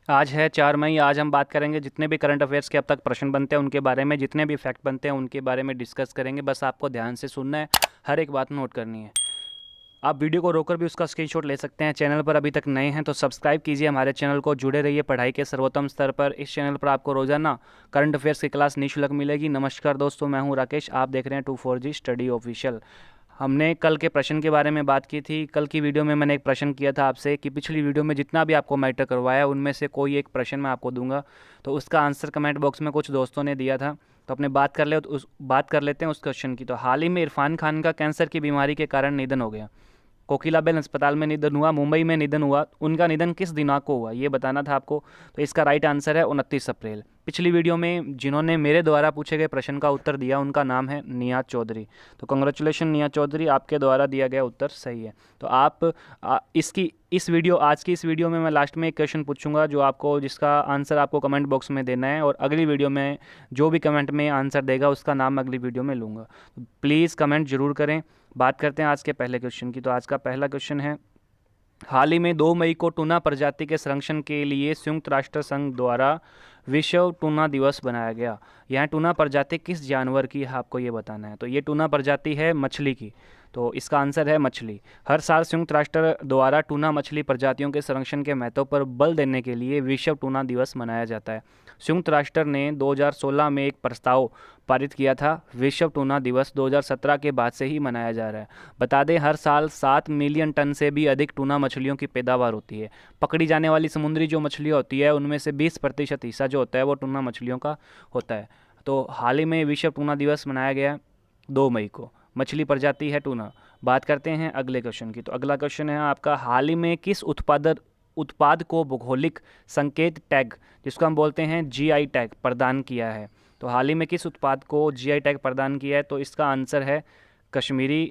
आज है 4 मई। आज हम बात करेंगे जितने भी करंट अफेयर्स के अब तक प्रश्न बनते हैं उनके बारे में, जितने भी फैक्ट बनते हैं उनके बारे में डिस्कस करेंगे। बस आपको ध्यान से सुनना है, हर एक बात नोट करनी है। आप वीडियो को रोककर भी उसका स्क्रीनशॉट ले सकते हैं। चैनल पर अभी तक नए हैं तो सब्सक्राइब कीजिए हमारे चैनल को, जुड़े रहिए पढ़ाई के सर्वोत्तम स्तर पर। इस चैनल पर आपको रोजाना करंट अफेयर्स की क्लास निःशुल्क मिलेगी। नमस्कार दोस्तों, मैं हूं राकेश, आप देख रहे हैं 24G स्टडी ऑफिशियल। हमने कल के प्रश्न के बारे में बात की थी। कल की वीडियो में मैंने एक प्रश्न किया था आपसे कि पिछली वीडियो में जितना भी आपको मैटर करवाया उनमें से कोई एक प्रश्न मैं आपको दूंगा, तो उसका आंसर कमेंट बॉक्स में कुछ दोस्तों ने दिया था। तो अपने बात कर लेते हैं उस क्वेश्चन की। तो हाल ही में इरफान खान का कैंसर की बीमारी के कारण निधन हो गया। कोकिलाबेन अस्पताल में निधन हुआ, मुंबई में निधन हुआ। उनका निधन किस दिनांक को हुआ ये बताना था आपको। तो इसका राइट आंसर है 29 अप्रैल। पिछली वीडियो में जिन्होंने मेरे द्वारा पूछे गए प्रश्न का उत्तर दिया उनका नाम है नियाज चौधरी। तो कंग्रेचुलेशन नियाज चौधरी, आपके द्वारा दिया गया उत्तर सही है। तो आप आज की इस वीडियो में मैं लास्ट में एक क्वेश्चन पूछूंगा जिसका आंसर आपको कमेंट बॉक्स में देना है, और अगली वीडियो में जो भी कमेंट में आंसर देगा उसका नाम अगली वीडियो में लूँगा। तो प्लीज़ कमेंट जरूर करें। बात करते हैं आज के पहले क्वेश्चन की। तो आज का पहला क्वेश्चन है, हाल ही में 2 मई को टूना प्रजाति के संरक्षण के लिए संयुक्त राष्ट्र संघ द्वारा विश्व टूना दिवस बनाया गया। यहाँ टूना प्रजाति किस जानवर की है आपको ये बताना है। तो ये टूना प्रजाति है मछली की। तो इसका आंसर है मछली। हर साल संयुक्त राष्ट्र द्वारा टूना मछली प्रजातियों के संरक्षण के महत्व पर बल देने के लिए विश्व टूना दिवस मनाया जाता है। संयुक्त राष्ट्र ने 2016 में एक प्रस्ताव पारित किया था। विश्व टूना दिवस 2017 के बाद से ही मनाया जा रहा है। बता दें, हर साल 7 मिलियन टन से भी अधिक टूना मछलियों की पैदावार होती है। पकड़ी जाने वाली समुद्री जो मछलियाँ होती है उनमें से 20% हिस्सा जो होता है वो टूना मछलियों का होता है। तो हाल ही में विश्व टूना दिवस मनाया गया 2 मई को। मछली प्रजाति है टूना। बात करते हैं अगले क्वेश्चन की। तो अगला क्वेश्चन है आपका, हाल ही में किस उत्पाद को भौगोलिक संकेत टैग, जिसको हम बोलते हैं जीआई टैग, प्रदान किया है। तो हाल ही में किस उत्पाद को जीआई टैग प्रदान किया है। तो इसका आंसर है कश्मीरी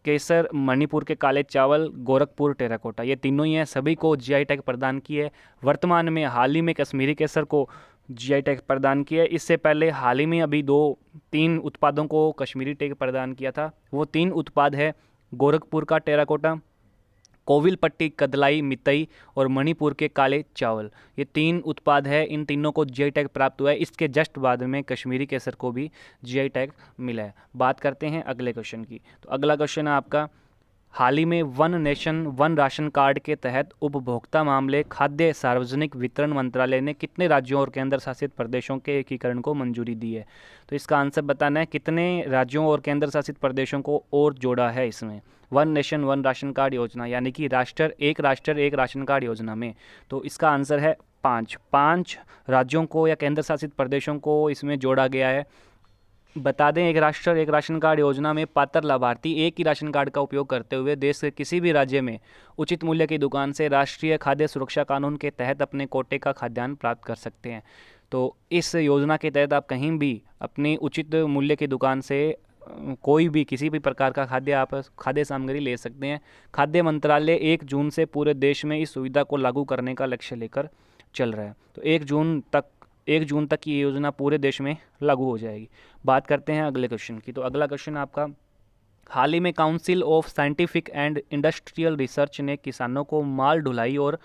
केसर, मणिपुर के काले चावल, गोरखपुर टेराकोटा। ये तीनों ही हैं, सभी को जीआई टैग प्रदान किए है। वर्तमान में हाल ही में कश्मीरी केसर को जीआई टैग प्रदान किया है। इससे पहले हाल ही में अभी 2-3 उत्पादों को कश्मीरी टैग प्रदान किया था। वो 3 उत्पाद है गोरखपुर का टेराकोटा, कोविलपट्टी कदलाई मितई और मणिपुर के काले चावल। ये 3 उत्पाद है, इन तीनों को जीआई टैग प्राप्त हुआ है। इसके जस्ट बाद में कश्मीरी केसर को भी जीआई टैग मिला है। बात करते हैं अगले क्वेश्चन की। तो अगला क्वेश्चन है आपका, हाल ही में one nation one ration card के तहत उपभोक्ता मामले, खाद्य सार्वजनिक वितरण मंत्रालय ने कितने राज्यों और केंद्र शासित प्रदेशों के एकीकरण को मंजूरी दी है। तो इसका आंसर बताना है, कितने राज्यों और केंद्र शासित प्रदेशों को और जोड़ा है इसमें one nation one ration card योजना, यानी कि राष्ट्र एक राशन कार्ड योजना में। तो इसका आंसर है 5 राज्यों को या केंद्र शासित प्रदेशों को इसमें जोड़ा गया है। बता दें, एक राष्ट्र एक राशन कार्ड योजना में पात्र लाभार्थी एक ही राशन कार्ड का उपयोग करते हुए देश के किसी भी राज्य में उचित मूल्य की दुकान से राष्ट्रीय खाद्य सुरक्षा कानून के तहत अपने कोटे का खाद्यान्न प्राप्त कर सकते हैं। तो इस योजना के तहत आप कहीं भी अपनी उचित मूल्य की दुकान से कोई भी किसी भी प्रकार का खाद्य सामग्री ले सकते हैं। खाद्य मंत्रालय 1 जून से पूरे देश में इस सुविधा को लागू करने का लक्ष्य लेकर चल रहा है। तो 1 जून तक ये योजना पूरे देश में लागू हो जाएगी। बात करते हैं अगले क्वेश्चन की। तो अगला क्वेश्चन आपका, हाल ही में council of scientific and industrial research ने किसानों को माल ढुलाई और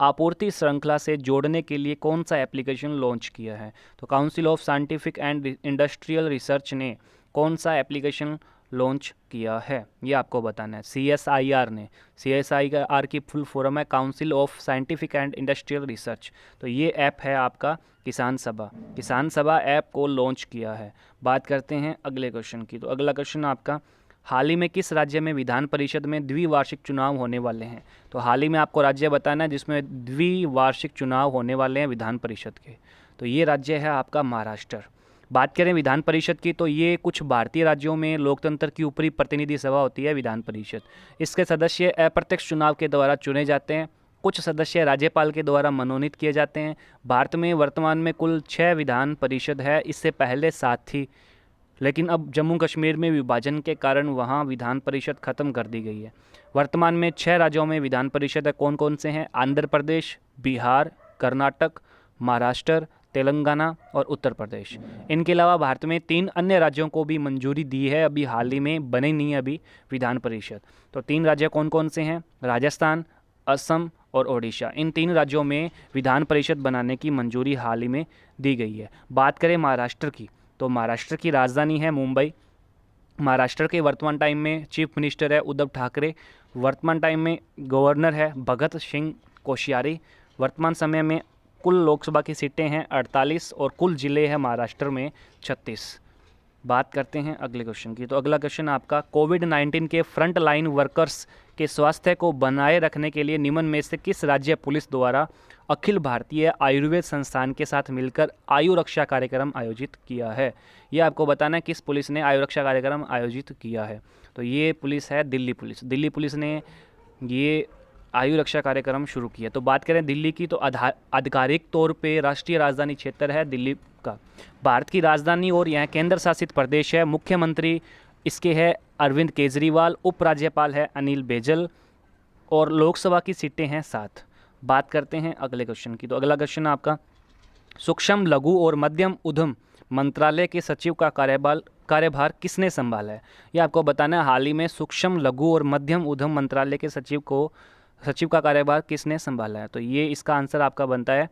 आपूर्ति श्रृंखला से जोड़ने के लिए कौन सा एप्लीकेशन लॉन्च किया है। तो council of scientific and industrial research ने कौन सा एप्लीकेशन लॉन्च किया है ये आपको बताना है। CSIR ने, CSIR की फुल फॉर्म है council of scientific and industrial research. तो ये ऐप है आपका किसान सभा ऐप को लॉन्च किया है। बात करते हैं अगले क्वेश्चन की। तो अगला क्वेश्चन आपका, हाल ही में किस राज्य में विधान परिषद में द्विवार्षिक चुनाव होने वाले हैं। तो हाल ही में आपको राज्य बताना है जिसमें द्विवार्षिक चुनाव होने वाले हैं विधान परिषद के। तो ये राज्य है आपका महाराष्ट्र। बात करें विधान परिषद की, तो ये कुछ भारतीय राज्यों में लोकतंत्र की ऊपरी प्रतिनिधि सभा होती है विधान परिषद। इसके सदस्य अप्रत्यक्ष चुनाव के द्वारा चुने जाते हैं। कुछ सदस्य राज्यपाल के द्वारा मनोनीत किए जाते हैं। भारत में वर्तमान में कुल 6 विधान परिषद है, इससे पहले 7 थी, लेकिन अब जम्मू कश्मीर में विभाजन के कारण वहाँ विधान परिषद खत्म कर दी गई है। वर्तमान में 6 राज्यों में विधान परिषद है। कौन कौन से हैं? आंध्र प्रदेश, बिहार, कर्नाटक, महाराष्ट्र, तेलंगाना और उत्तर प्रदेश। इनके अलावा भारत में 3 अन्य राज्यों को भी मंजूरी दी है, अभी हाल ही में बने नहीं है अभी विधान परिषद। तो 3 राज्य कौन कौन से हैं? राजस्थान, असम और ओडिशा, इन 3 राज्यों में विधान परिषद बनाने की मंजूरी हाल ही में दी गई है। बात करें महाराष्ट्र की, तो महाराष्ट्र की राजधानी है मुंबई। महाराष्ट्र के वर्तमान टाइम में चीफ मिनिस्टर है उद्धव ठाकरे। वर्तमान टाइम में गवर्नर है भगत सिंह कोश्यारी। वर्तमान समय में कुल लोकसभा की सीटें हैं 48 और कुल जिले हैं महाराष्ट्र में 36। बात करते हैं अगले क्वेश्चन की, तो अगला क्वेश्चन आपका, कोविड-19 के फ्रंट लाइन वर्कर्स के स्वास्थ्य को बनाए रखने के लिए निम्न में से किस राज्य पुलिस द्वारा अखिल भारतीय आयुर्वेद संस्थान के साथ मिलकर आयु रक्षा कार्यक्रम आयोजित किया है? ये आपको बताना है किस पुलिस ने आयु रक्षा कार्यक्रम आयोजित किया है। तो ये पुलिस है दिल्ली पुलिस। दिल्ली पुलिस ने ये आयु रक्षा कार्यक्रम शुरू किया। तो बात करें दिल्ली की, तो आधिकारिक तौर पे राष्ट्रीय राजधानी क्षेत्र है दिल्ली का, भारत की राजधानी और यह केंद्र शासित प्रदेश है। मुख्यमंत्री इसके है अरविंद केजरीवाल, उपराज्यपाल है अनिल बैजल और लोकसभा की सीटें हैं 7। बात करते हैं अगले क्वेश्चन की, तो अगला क्वेश्चन आपका, सूक्ष्म लघु और मध्यम उद्यम मंत्रालय के सचिव का कार्यभार किसने संभाला है? ये आपको बताना है हाल ही में सूक्ष्म लघु और मध्यम उद्यम मंत्रालय के सचिव का कार्यभार किसने संभाला है? तो ये इसका आंसर आपका बनता है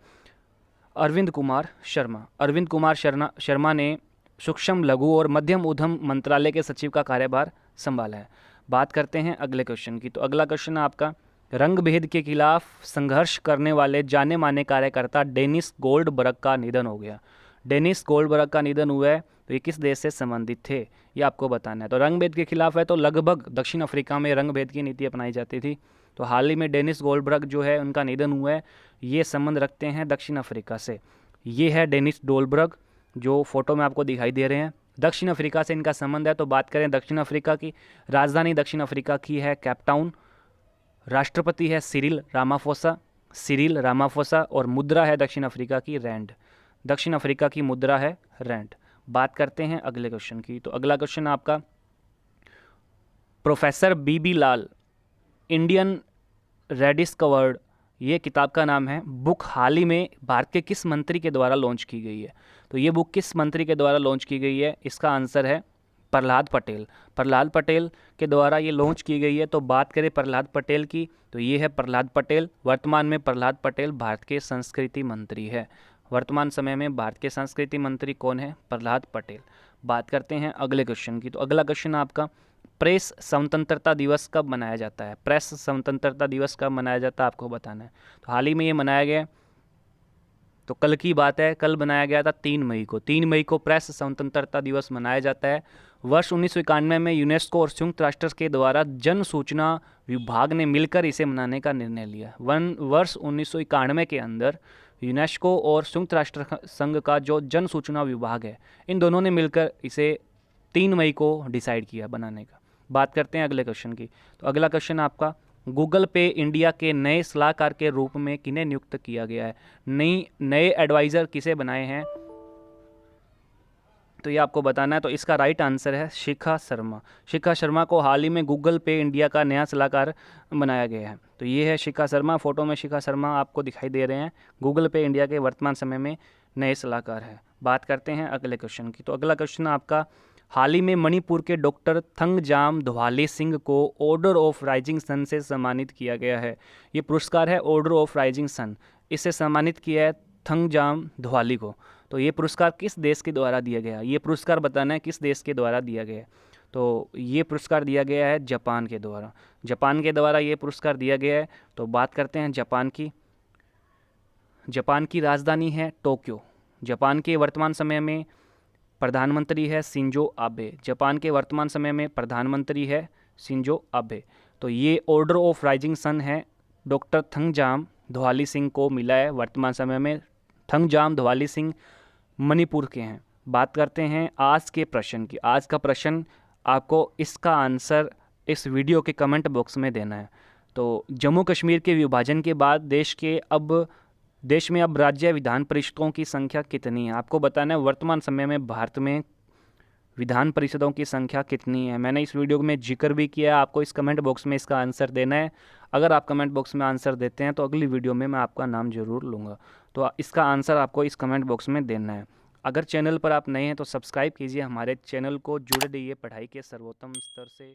अरविंद कुमार शर्मा। अरविंद कुमार शर्मा ने सूक्ष्म लघु और मध्यम उद्यम मंत्रालय के सचिव का कार्यभार संभाला है। बात करते हैं अगले क्वेश्चन की, तो अगला क्वेश्चन आपका, रंग भेद के खिलाफ संघर्ष करने वाले जाने माने कार्यकर्ता डेनिस गोल्डबर्ग का निधन हो गया। डेनिस गोल्डबर्ग का निधन हुआ है, तो ये किस देश से संबंधित थे ये आपको बताना है। तो रंग भेद के खिलाफ है, तो लगभग दक्षिण अफ्रीका में रंग भेद की नीति अपनाई जाती थी। तो हाल ही में डेनिस गोल्डबर्ग जो है उनका निधन हुआ है, ये संबंध रखते हैं दक्षिण अफ्रीका से। ये है डेनिस गोल्डबर्ग जो फोटो में आपको दिखाई दे रहे हैं, दक्षिण अफ्रीका से इनका संबंध है। तो बात करें दक्षिण अफ्रीका की, राजधानी दक्षिण अफ्रीका की है कैप टाउन, राष्ट्रपति है सिरिल रामाफोसा और मुद्रा है दक्षिण अफ्रीका की रैंड। दक्षिण अफ्रीका की मुद्रा है रैंड। बात करते हैं अगले क्वेश्चन की, तो अगला क्वेश्चन आपका, प्रोफेसर बीबी लाल इंडियन रेडिस्कवर्ड, ये किताब का नाम है। बुक हाल ही में भारत के किस मंत्री के द्वारा लॉन्च की गई है? तो ये बुक किस मंत्री के द्वारा लॉन्च की गई है? इसका आंसर है प्रहलाद पटेल। प्रहलाद पटेल के द्वारा ये लॉन्च की गई है। तो बात करें प्रहलाद पटेल की, तो ये है प्रहलाद पटेल। वर्तमान में प्रहलाद पटेल भारत के संस्कृति मंत्री है। वर्तमान समय में भारत के संस्कृति मंत्री कौन है? प्रहलाद पटेल। बात करते हैं अगले क्वेश्चन की, तो अगला क्वेश्चन आपका, प्रेस स्वतंत्रता दिवस कब मनाया जाता है? प्रेस स्वतंत्रता दिवस कब मनाया जाता है आपको बताना है। तो हाल ही में ये मनाया गया, तो कल की बात है, कल बनाया गया था 3 मई को। 3 मई को प्रेस स्वतंत्रता दिवस मनाया जाता है। वर्ष 1991 में यूनेस्को और संयुक्त राष्ट्र के द्वारा जन सूचना विभाग ने मिलकर इसे मनाने का निर्णय लिया। वर्ष 1991 के अंदर यूनेस्को और संयुक्त राष्ट्र संघ का जो जन सूचना विभाग है, इन दोनों ने मिलकर इसे 3 मई को डिसाइड किया बनाने का। बात करते हैं अगले क्वेश्चन की, तो अगला क्वेश्चन आपका, गूगल पे इंडिया के नए सलाहकार के रूप में किन्हें नियुक्त किया गया है? नए एडवाइज़र किसे बनाए हैं? तो ये आपको बताना है। तो इसका राइट आंसर है शिखा शर्मा। शिखा शर्मा को हाल ही में गूगल पे इंडिया का नया सलाहकार बनाया गया है। तो ये है शिखा शर्मा, फोटो में शिखा शर्मा आपको दिखाई दे रहे हैं, गूगल पे इंडिया के वर्तमान समय में नए सलाहकार हैं। बात करते हैं अगले क्वेश्चन की, तो अगला क्वेश्चन आपका, हाल ही में मणिपुर के डॉक्टर थंगजाम धवाली सिंह को ऑर्डर ऑफ राइजिंग सन से सम्मानित किया गया है। ये पुरस्कार है ऑर्डर ऑफ राइजिंग सन, इससे सम्मानित किया है थंगजाम धवाली को। तो ये पुरस्कार किस देश के द्वारा दिया गया? ये पुरस्कार बताना है किस देश के द्वारा दिया गया है। तो ये पुरस्कार दिया गया है जापान के द्वारा। जापान के द्वारा ये पुरस्कार दिया गया है। तो बात करते हैं जापान की। जापान की राजधानी है टोक्यो। जापान के वर्तमान समय में प्रधानमंत्री है शिंजो आबे। जापान के वर्तमान समय में प्रधानमंत्री है शिंजो आबे। तो ये ऑर्डर ऑफ राइजिंग सन है डॉक्टर थंगजाम धवाली सिंह को मिला है वर्तमान समय में। थंगजाम धवाली सिंह मणिपुर के हैं। बात करते हैं आज के प्रश्न की। आज का प्रश्न आपको इसका आंसर इस वीडियो के कमेंट बॉक्स में देना है। तो जम्मू कश्मीर के विभाजन के बाद देश में अब राज्य विधान परिषदों की संख्या कितनी है? आपको बताना है वर्तमान समय में भारत में विधान परिषदों की संख्या कितनी है। मैंने इस वीडियो में जिक्र भी किया है, आपको इस कमेंट बॉक्स में इसका आंसर देना है। अगर आप कमेंट बॉक्स में आंसर देते हैं तो अगली वीडियो में मैं आपका नाम जरूर लूँगा। तो इसका आंसर आपको इस कमेंट बॉक्स में देना है। अगर चैनल पर आप नए हैं तो सब्सक्राइब कीजिए हमारे चैनल को, जुड़े रहिए पढ़ाई के सर्वोत्तम स्तर से।